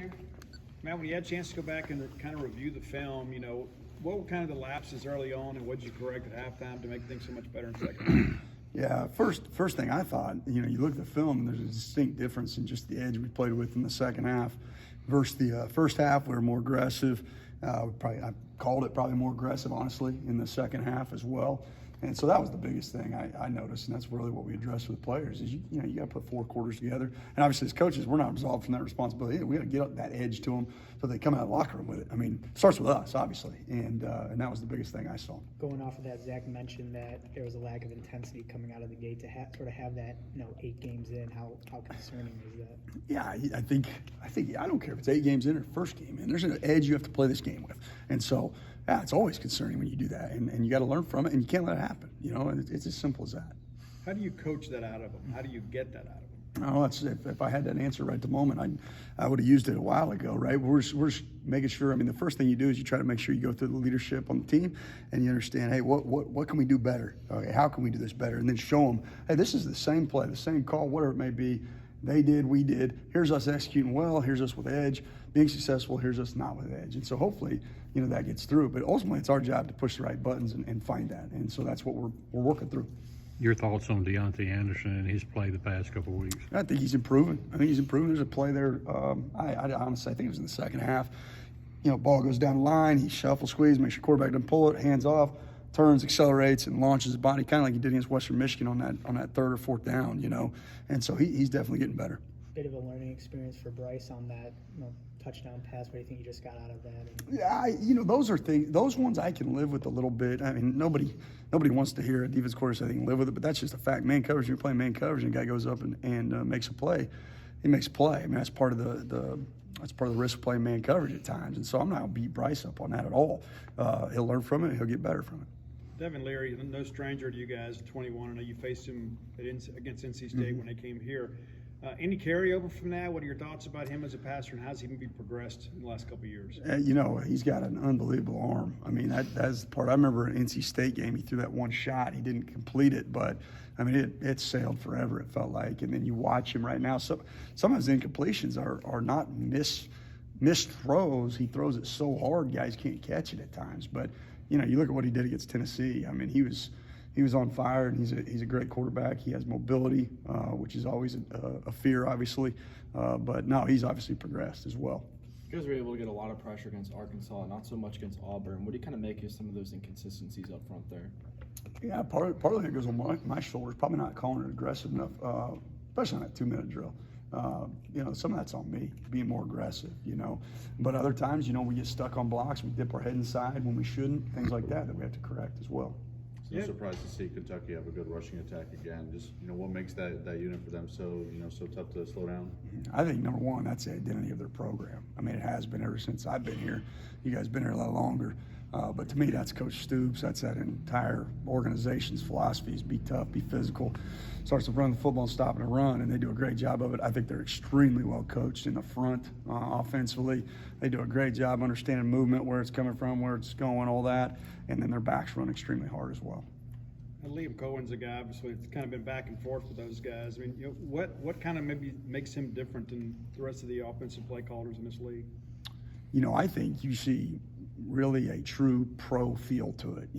here. Matt, when you had a chance to go back and kind of review the film, what were kind of the lapses early on, and what did you correct at halftime to make things so much better in second half? Yeah, first thing I thought, you look at the film and there's a distinct difference in just the edge we played with in the second half versus the first half. We were more aggressive. I called it probably more aggressive, honestly, in the second half as well. And so that was the biggest thing I noticed, and that's really what we addressed with players is you got to put 4 quarters together. And obviously as coaches, we're not absolved from that responsibility. We got to get up that edge to them so they come out of the locker room with it. I mean, it starts with us, obviously, and that was the biggest thing I saw. Going off of that, Zach mentioned that there was a lack of intensity coming out of the gate to sort of have that, 8 games in. How concerning is that? Yeah, I think I don't care if it's 8 games in or first game in. There's an edge you have to play this game with, and so yeah, it's always concerning when you do that, and you got to learn from it, and you can't let it happen. And it's as simple as that. How do you coach that out of them? How do you get that out of them? Oh, if I had that answer right at the moment, I would have used it a while ago, right? We're just making sure. I mean, the first thing you do is you try to make sure you go through the leadership on the team, and you understand, hey, what can we do better? Okay, how can we do this better? And then show them, hey, this is the same play, the same call, whatever it may be. They did, we did. Here's us executing well. Here's us with edge, being successful. Here's us not with edge. And so hopefully, that gets through. But ultimately, it's our job to push the right buttons and find that. And so that's what we're working through. Your thoughts on Deontay Anderson and his play the past couple of weeks? I think he's improving. There's a play there. I honestly, I think it was in the second half. Ball goes down the line. He shuffle, squeeze, makes sure quarterback doesn't pull it, hands off, turns, accelerates, and launches his body, kind of like he did against Western Michigan on that 3rd or 4th down. And so he's definitely getting better. Bit of a learning experience for Bryce on that touchdown pass. What do you think you just got out of that? Yeah, those are things. Those ones I can live with a little bit. I mean, nobody wants to hear a defense coordinator say they can live with it, but that's just a fact. Man coverage, you're playing man coverage, and a guy goes up and makes a play. He makes a play. I mean, that's part of the risk of playing man coverage at times. And so I'm not going to beat Bryce up on that at all. He'll learn from it. He'll get better from it. Devin Leary, no stranger to you guys, 21. I know you faced him against NC State when they came here. Any carryover from that? What are your thoughts about him as a passer, and how's he been progressed in the last couple of years? He's got an unbelievable arm. I mean, that's the part. I remember an NC State game, he threw that one shot. He didn't complete it, but, I mean, it sailed forever, it felt like. And then you watch him right now. So some of his incompletions are not missed throws. He throws it so hard, guys can't catch it at times. But, you look at what he did against Tennessee. I mean, he was on fire, and he's a great quarterback. He has mobility, which is always a fear, obviously. But no, he's obviously progressed as well. You guys were able to get a lot of pressure against Arkansas, not so much against Auburn. What do you kind of make of some of those inconsistencies up front there? Yeah, partly it goes on my shoulders. Probably not calling it aggressive enough, especially on that 2-minute drill. Some of that's on me, being more aggressive, But other times, we get stuck on blocks. We dip our head inside when we shouldn't, things like that we have to correct as well. No surprise to see Kentucky have a good rushing attack again. Just what makes that unit for them so so tough to slow down? I think number one, that's the identity of their program. I mean, it has been ever since I've been here. You guys been here a lot longer, but to me, that's Coach Stoops. That's that entire organization's philosophy: is be tough, be physical. Starts to run the football, and stop and run, and they do a great job of it. I think they're extremely well coached in the front offensively. They do a great job understanding movement, where it's coming from, where it's going, all that, and then their backs run extremely hard as well. And Liam Cohen's a guy, obviously, it's kind of been back and forth with those guys. I mean, what kind of maybe makes him different than the rest of the offensive play callers in this league? I think you see really a true pro feel to it.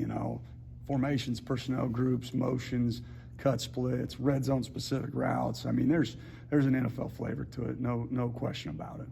Formations, personnel groups, motions, cut splits, red zone specific routes. I mean, there's an NFL flavor to it, no question about it.